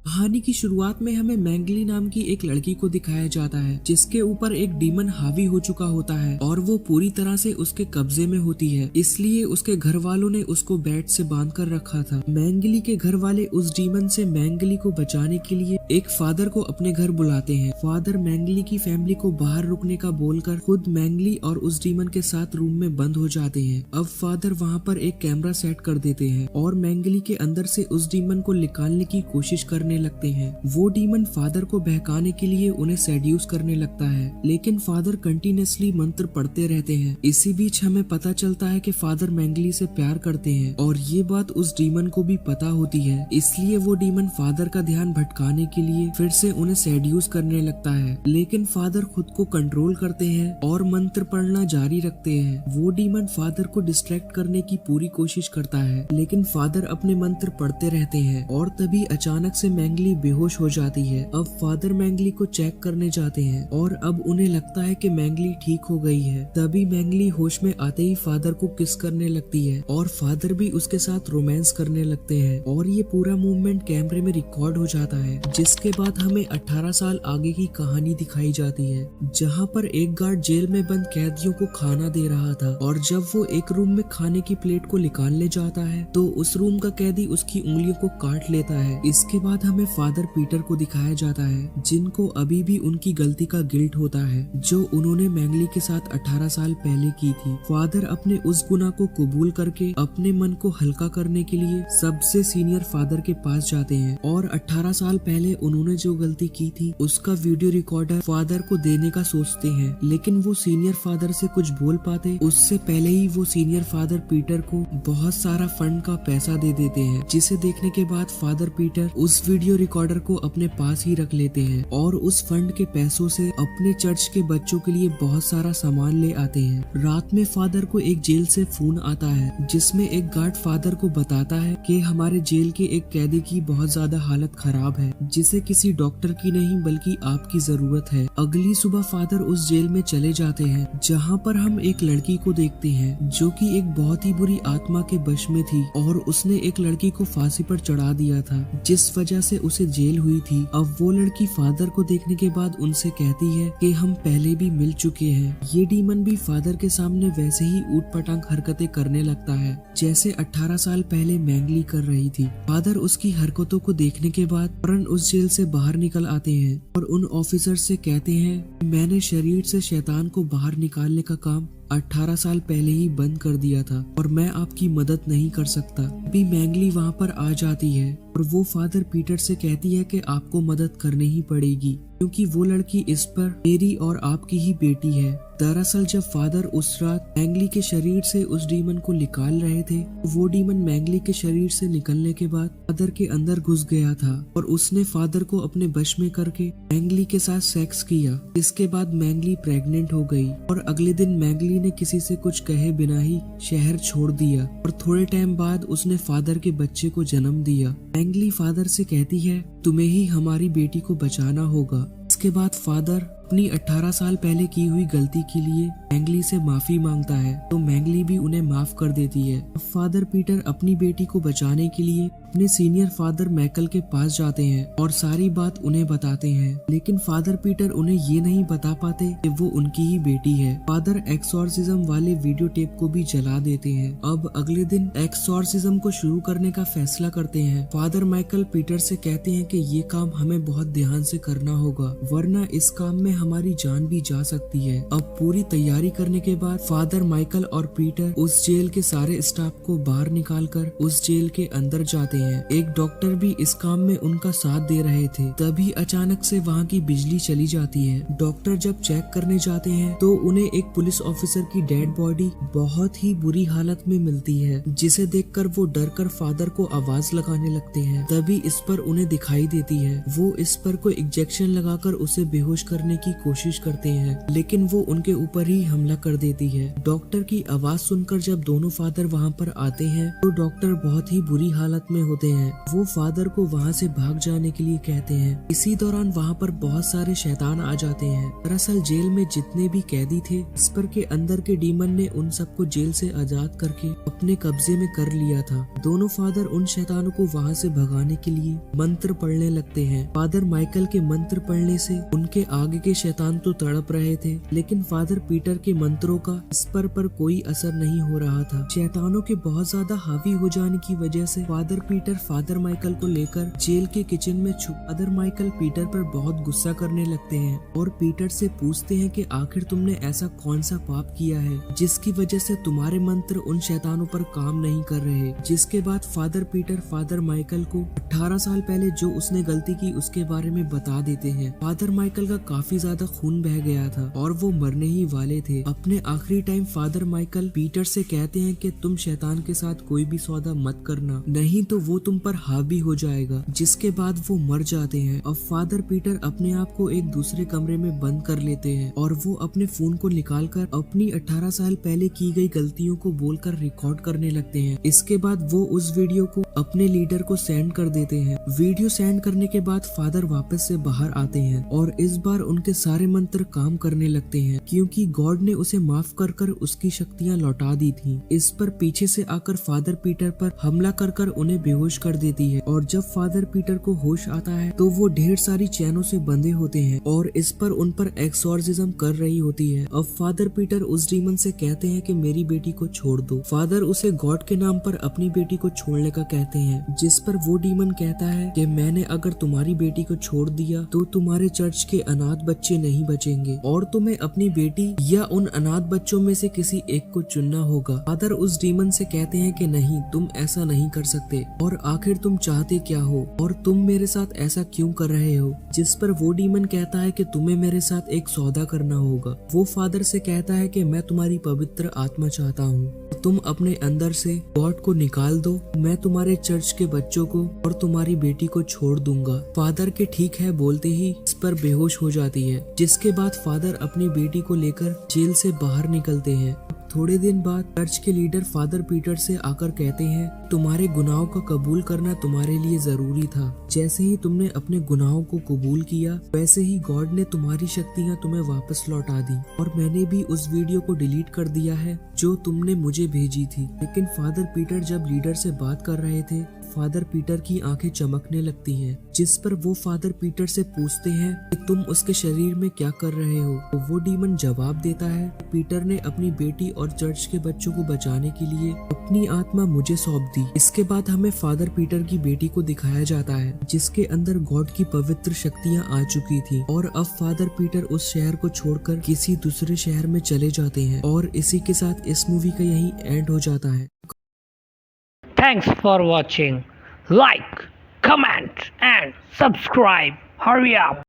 कहानी की शुरुआत में हमें मैंगली नाम की एक लड़की को दिखाया जाता है जिसके ऊपर एक डीमन हावी हो चुका होता है और वो पूरी तरह से उसके कब्जे में होती है। इसलिए उसके घर वालों ने उसको बेड से बांध कर रखा था। मैंगली के घर वाले उस डीमन से मैंगली को बचाने के लिए एक फादर को अपने घर बुलाते हैं। फादर मैंगली की फैमिली को बाहर रुकने का बोलकर खुद मैंगली और उस डीमन के साथ रूम में बंद हो जाते हैं। अब फादर वहाँ पर एक कैमरा सेट कर देते हैं और मैंगली के अंदर से उस डीमन को निकालने की कोशिश करने लगते हैं। वो डीमन फादर को बहकाने के लिए उन्हें सेड्यूस करने लगता है, लेकिन फादर कंटिन्यूअसली मंत्र पढ़ते रहते हैं। इसी बीच हमें पता चलता है कि फादर मैंगली से प्यार करते हैं और ये बात उस डीमन को भी पता होती है। इसलिए वो डीमन फादर का ध्यान भटकाने के लिए फिर से उन्हें सेड्यूस करने लगता है, लेकिन फादर खुद को कंट्रोल करते हैं और मंत्र पढ़ना जारी रखते हैं। वो डीमन फादर को डिस्ट्रैक्ट करने की पूरी कोशिश करता है, लेकिन फादर अपने मंत्र पढ़ते रहते हैं और तभी अचानक से मैंगली बेहोश हो जाती है। अब फादर मैंगली को चेक करने जाते हैं और अब उन्हें लगता है कि मैंगली ठीक हो गई है। तभी मैंगली होश में आते ही फादर को किस करने लगती है और फादर भी उसके साथ रोमांस करने लगते हैं और ये पूरा मूवमेंट कैमरे में रिकॉर्ड हो जाता है। जिसके बाद हमें 18 साल आगे की कहानी दिखाई जाती है, जहाँ पर एक गार्ड जेल में बंद कैदियों को खाना दे रहा था और जब वो एक रूम में खाने की प्लेट को निकालने जाता है तो उस रूम का कैदी उसकी उंगलियों को काट लेता है। इसके बाद हमें फादर पीटर को दिखाया जाता है, जिनको अभी भी उनकी गलती का गिल्ट होता है जो उन्होंने मैंगली के साथ 18 साल पहले की थी। फादर अपने उस गुनाह को कबूल करके अपने मन को हल्का करने के लिए सबसे सीनियर फादर के पास जाते हैं और 18 साल पहले उन्होंने जो गलती की थी उसका वीडियो रिकॉर्डर फादर को देने का सोचते हैं, लेकिन वो सीनियर फादर से कुछ बोल पाते उससे पहले ही वो सीनियर फादर पीटर को बहुत सारा फंड का पैसा दे देते हैं, जिसे देखने के बाद फादर पीटर उस वीडियो रिकॉर्डर को अपने पास ही रख लेते हैं और उस फंड के पैसों से अपने चर्च के बच्चों के लिए बहुत सारा सामान ले आते हैं। रात में फादर को एक जेल से फोन आता है जिसमें एक गार्ड फादर को बताता है कि हमारे जेल के एक कैदी की बहुत ज्यादा हालत खराब है, जिसे किसी डॉक्टर की नहीं बल्कि आपकी जरूरत है। अगली सुबह फादर उस जेल में चले जाते हैं जहाँ पर हम एक लड़की को देखते हैं जो कि एक बहुत ही बुरी आत्मा के वश में थी और उसने एक लड़की को फांसी पर चढ़ा दिया था, जिस वजह से उसे जेल हुई थी। अब वो लड़की फादर को देखने के बाद उनसे कहती है कि हम पहले भी मिल चुके हैं। ये डीमन भी फादर के सामने वैसे ही ऊटपटांग हरकतें करने लगता है जैसे 18 साल पहले मैंगली कर रही थी। फादर उसकी हरकतों को देखने के बाद फौरन उस जेल से बाहर निकल आते हैं और उन ऑफिसर से कहते हैं मैंने शरीर से शैतान को बाहर निकालने का काम 18 साल पहले ही बंद कर दिया था और मैं आपकी मदद नहीं कर सकता। अभी मैंगली वहाँ पर आ जाती है और वो फादर पीटर से कहती है कि आपको मदद करनी ही पड़ेगी क्योंकि वो लड़की इस पर मेरी और आपकी ही बेटी है। दरअसल जब फादर उस रात मैंगली के शरीर से उस डीमन को निकाल रहे थे, वो डीमन मैंगली के शरीर से निकलने के बाद फादर के अंदर घुस गया था और उसने फादर को अपने वश में करके मैंगली के साथ सेक्स किया। इसके बाद मैंगली प्रेग्नेंट हो गई और अगले दिन मैंगली ने किसी से कुछ कहे बिना ही शहर छोड़ दिया और थोड़े टाइम बाद उसने फादर के बच्चे को जन्म दिया। मैंगली फादर से कहती है तुम्हें ही हमारी बेटी को बचाना होगा। इसके बाद फादर अपनी 18 साल पहले की हुई गलती के लिए मैंगली से माफी मांगता है तो मैंगली भी उन्हें माफ कर देती है। फादर पीटर अपनी बेटी को बचाने के लिए अपने सीनियर फादर मैकल के पास जाते हैं और सारी बात उन्हें बताते हैं, लेकिन फादर पीटर उन्हें ये नहीं बता पाते कि वो उनकी ही बेटी है। फादर एक्सॉर्सिज्म वाले वीडियो टेप को भी जला देते हैं। अब अगले दिन एक्सॉर्सिज्म को शुरू करने का फैसला करते हैं। फादर माइकल पीटर से कहते हैं कि ये काम हमें बहुत ध्यान से करना होगा वरना इस काम में हमारी जान भी जा सकती है। अब पूरी तैयारी करने के बाद फादर माइकल और पीटर उस जेल के सारे स्टाफ को बाहर निकालकर उस जेल के अंदर जाते हैं। एक डॉक्टर भी इस काम में उनका साथ दे रहे थे। तभी अचानक से वहाँ की बिजली चली जाती है। डॉक्टर जब चेक करने जाते हैं तो उन्हें एक पुलिस ऑफिसर की डेड बॉडी बहुत ही बुरी हालत में मिलती है, जिसे देखकर वो डर कर फादर को आवाज लगाने लगते हैं। तभी इस पर उन्हें दिखाई देती है। वो इस पर कोई इंजेक्शन लगाकर उसे बेहोश करने की कोशिश करते हैं, लेकिन वो उनके ऊपर ही हमला कर देती है। डॉक्टर की आवाज सुनकर जब दोनों फादर वहाँ पर आते हैं तो डॉक्टर बहुत ही बुरी हालत में होते हैं वो फादर को वहाँ से भाग जाने के लिए कहते हैं। इसी दौरान वहाँ पर बहुत सारे शैतान आ जाते हैं। दरअसल जेल में जितने भी कैदी थे स्पर के अंदर के डीमन ने उन सबको जेल से आजाद करके अपने कब्जे में कर लिया था। दोनों फादर उन शैतानों को वहाँ से भगाने के लिए मंत्र पढ़ने लगते हैं। फादर माइकल के मंत्र पढ़ने से उनके आगे के शैतान तो तड़प रहे थे, लेकिन फादर पीटर के मंत्रों का स्पर पर कोई असर नहीं हो रहा था। शैतानों के बहुत ज्यादा हावी हो जाने की वजह से फादर पीटर फादर माइकल को लेकर जेल के किचन में छुप फादर माइकल पीटर पर बहुत गुस्सा करने लगते हैं और पीटर से पूछते हैं कि आखिर तुमने ऐसा कौन सा पाप किया है जिसकी वजह से तुम्हारे मंत्र उन शैतानों पर काम नहीं कर रहे। जिसके बाद फादर पीटर फादर माइकल को 18 साल पहले जो उसने गलती की उसके बारे में बता देते हैं। फादर माइकल का काफी ज्यादा खून बह गया था और वो मरने ही वाले थे। अपने आखिरी टाइम फादर माइकल पीटर से कहते हैं कि तुम शैतान के साथ कोई भी सौदा मत करना, नहीं तो वो तुम पर हावी हो जाएगा। जिसके बाद वो मर जाते हैं। अब फादर पीटर अपने आप को एक दूसरे कमरे में बंद कर लेते हैं और वो अपने फोन को निकालकर अपनी 18 साल पहले की गई गलतियों को बोलकर रिकॉर्ड करने लगते हैं। इसके बाद वो उस वीडियो को अपने लीडर को सेंड कर देते हैं। वीडियो सेंड करने के बाद फादर वापस से बाहर आते हैं और इस बार उनके सारे मंत्र काम करने लगते हैं क्योंकि गॉड ने उसे माफ कर कर उसकी शक्तियाँ लौटा दी थी। इस पर पीछे से आकर फादर पीटर पर हमला कर कर उन्हें बेहोश कर देती है और जब फादर पीटर को होश आता है तो वो ढेर सारी चैनों से बंधे होते हैं और इस पर उन पर एक्सॉर्सिज्म कर रही होती है। अब फादर पीटर उस डीमन से कहते हैं कि मेरी बेटी को छोड़ दो। फादर उसे गॉड के नाम पर अपनी बेटी को छोड़ने का कहते हैं, जिस पर वो डीमन कहता है कि मैंने अगर तुम्हारी बेटी को छोड़ दिया तो तुम्हारे चर्च के अनाथ बच्चे नहीं बचेंगे और तुम्हें अपनी बेटी या उन अनाथ बच्चों में से किसी एक को चुनना होगा। फादर उस डीमन से कहते हैं कि नहीं, तुम ऐसा नहीं कर सकते और आखिर तुम चाहते क्या हो और तुम मेरे साथ ऐसा क्यों कर रहे हो। जिस पर वो डीमन कहता है कि तुम्हें मेरे साथ एक सौदा करना होगा। वो फादर से कहता है कि मैं तुम्हारी पवित्र आत्मा चाहता हूँ, तुम अपने अंदर से गॉड को निकाल दो, मैं तुम्हारे चर्च के बच्चों को और तुम्हारी बेटी को छोड़ दूंगा। फादर के ठीक है बोलते ही इस पर बेहोश हो जाती है। जिसके बाद फादर अपनी बेटी को लेकर जेल से बाहर निकलते हैं। थोड़े दिन बाद चर्च के लीडर फादर पीटर से आकर कहते हैं तुम्हारे गुनाहों का कबूल करना तुम्हारे लिए जरूरी था। जैसे ही तुमने अपने गुनाहों को कबूल किया वैसे ही गॉड ने तुम्हारी शक्तियाँ तुम्हें वापस लौटा दी और मैंने भी उस वीडियो को डिलीट कर दिया है जो तुमने मुझे भेजी थी। लेकिन फादर पीटर जब लीडर से बात कर रहे थे फादर पीटर की आंखें चमकने लगती हैं। जिस पर वो फादर पीटर से पूछते हैं कि तुम उसके शरीर में क्या कर रहे हो। तो वो डीमन जवाब देता है पीटर ने अपनी बेटी और चर्च के बच्चों को बचाने के लिए अपनी आत्मा मुझे सौंप दी। इसके बाद हमें फादर पीटर की बेटी को दिखाया जाता है जिसके अंदर गॉड की पवित्र शक्तियाँ आ चुकी थी और अब फादर पीटर उस शहर को छोड़कर किसी दूसरे शहर में चले जाते हैं और इसी के साथ इस मूवी का यही एंड हो जाता है। Thanks for watching. Like, comment and subscribe. Hurry up.